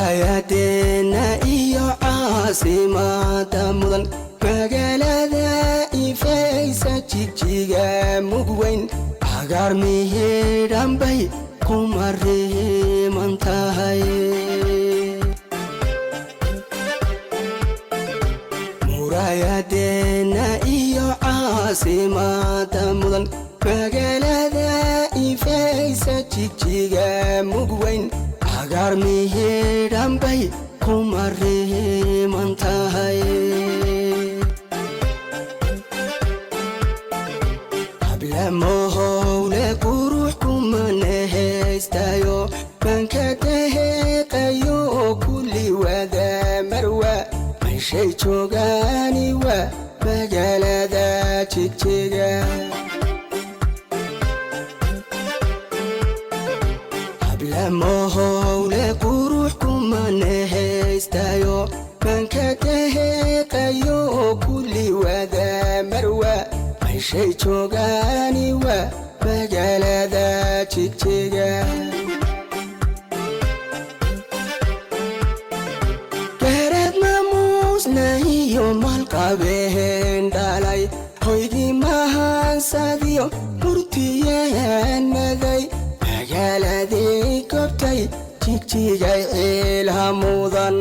muraayadeenna iyo caasimada mudan magaalada ifaysa jigjiga mugweyn cagaar mihidhan bay ku mariman tahay muraayadeenna iyo caasimada mudan magaalada ifaysa jigjiga mugweyn cagaar mihidhan bay ku mariman tahay hablamohowle qurux kumana haystayo manka deheeqayo kulli wada marwa meeshay joogaani waa magaalada jigjiga hablamohowle qurux kumana haystayo manka deheeqayo kulli wada marwa meeshay joogaani waa magaalada jigjiga garad maamuusna iyo maalqabeen dhalay hoygii mahansadiyo murtiyeen maday magaaladii gobtay jigjigay ciilha mudan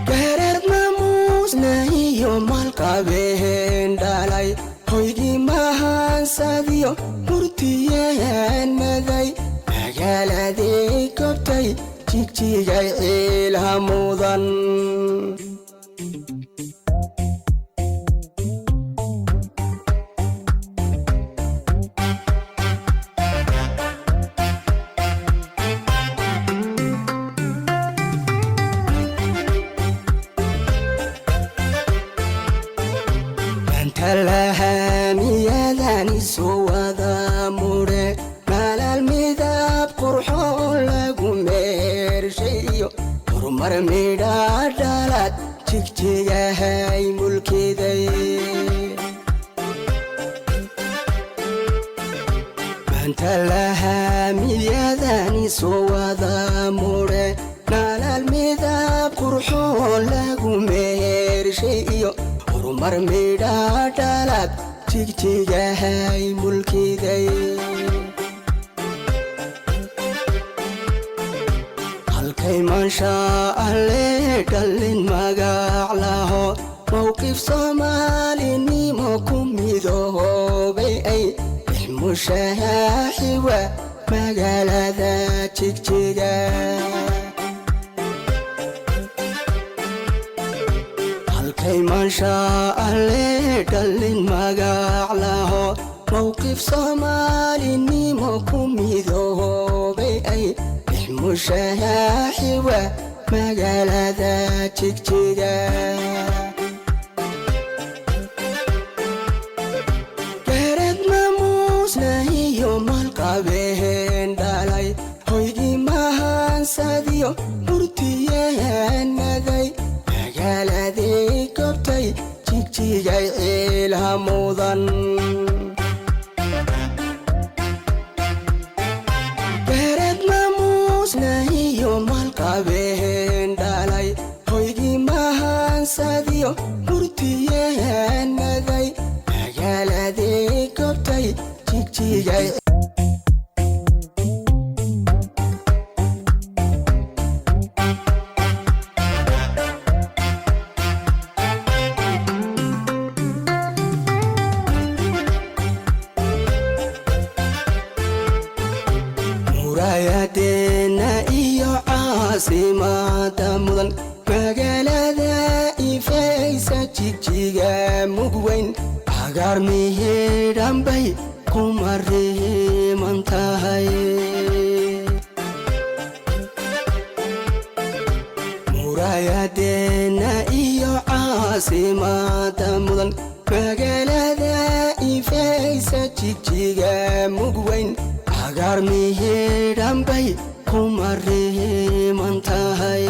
garad maamuusna iyo maalqabeen dhalay hoygii mahansadiyo murtiyeen maday magaaladii gobtay jigjigay ciilha mudan lahamiyadani soo wada mure malal midab qurxoon lagu meershayo horumar midha dhalad jigjigahay mulkiday maanta lahamiyadani soo wada mure malal midab qurxoon lagu meershayo horumar midha dhalad jigjigahay mulkiday halkay mansha alle dhallin magac laho mowqif soomaalinimo ku midoobay ay ilmushaaxi waa magaalada jigjiga halkay mansha alle dhallin magac laho mowqif soomaalinimo ku midoobay ay ilmushaaxi waa magaalada jigjiga garad maamuusna iyo maalqabeen dhalay hoygii mahansadiyo murtiyeen maday magaaladii gobtay jigjigay ciilha mudan garad maamuusna iyo maalqabeen maanta mudan magaalada ifaysa jigjiga mugweyn cagaar mihidhan bay kuma riman tahay muraayadeenna iyo caasimaadda mudan magaalada ifaysa jigjiga mugweyn cagaar mihidhan bay kuma riman tahay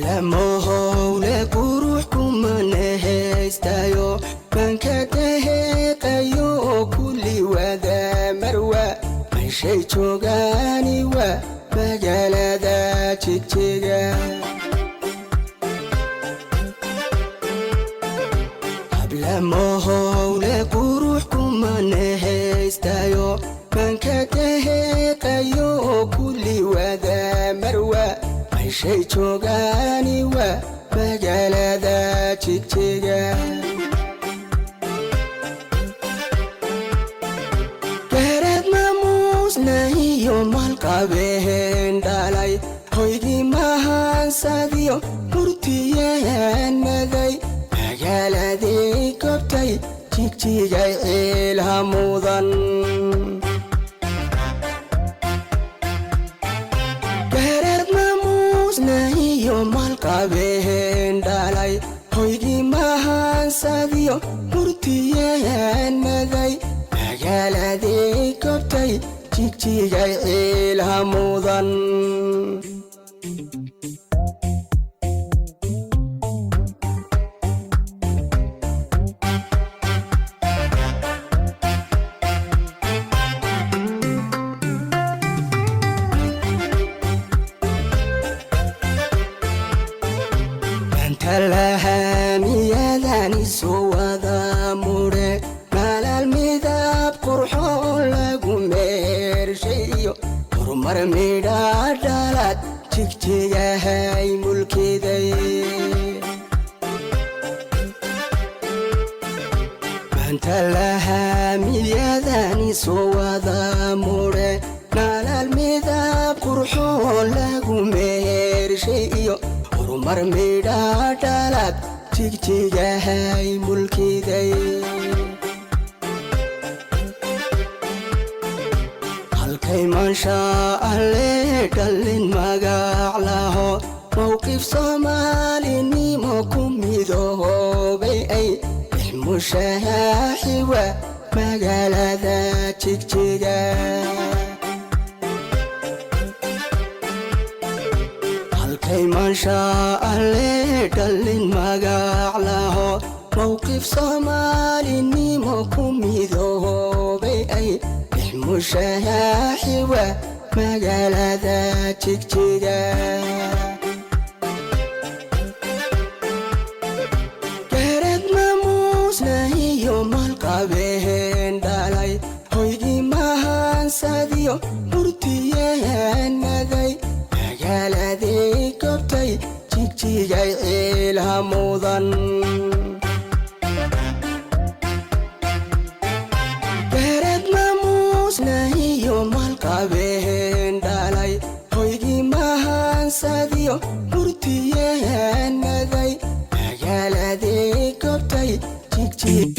hablamohowle qurux kumana haystayo manka deheeqayo kulli wada marwa meeshay joogaani waa magaalada jigjiga hablamohowle qurux kumana haystayo manka deheeqayo kulli wada marwa meeshay joogaani waa magaalada jigjiga garaad maamuusna iyo maalqabeen dhalay hoygii mahansadiyo murtiyaanaday magaaladii gobtay jigjigay ciilha mudan garaad maamuusna iyo maalqabeen dhalay hoygii mahansadiyo murtiyaanaday magaaladii gobtay jigjigay ciilha mudan lahamiyadani soo wada mudhe malal midab qurxoon lagu meershayo horumar midha dhalad jigjigahay mulkiday maanta lahamiyadani soo wada mudhe malal midab qurxoon lagu meershayo horumar midha dhalad jigjigahay mulkiday halkay mansha alle dhallin magac laho mowqif soomaalinimo ku midoobay ay ilmushaaxi waa magaalada jigjiga halkay mansha alle dhallin magac laho mowqif soomaalinimo ku midoobay ay ilmushaaxi waa magaalada jigjiga garaad maamuusna iyo maalqabeen dhalay hoygii mahansadiyo murtiyaanaday magaaladii gobtay jigjigay ciilha mudan garaad maamuusna iyo maalqabeen dhalay hoygii mahansadiyo murtiyaanaday magaaladii gobtay jigjig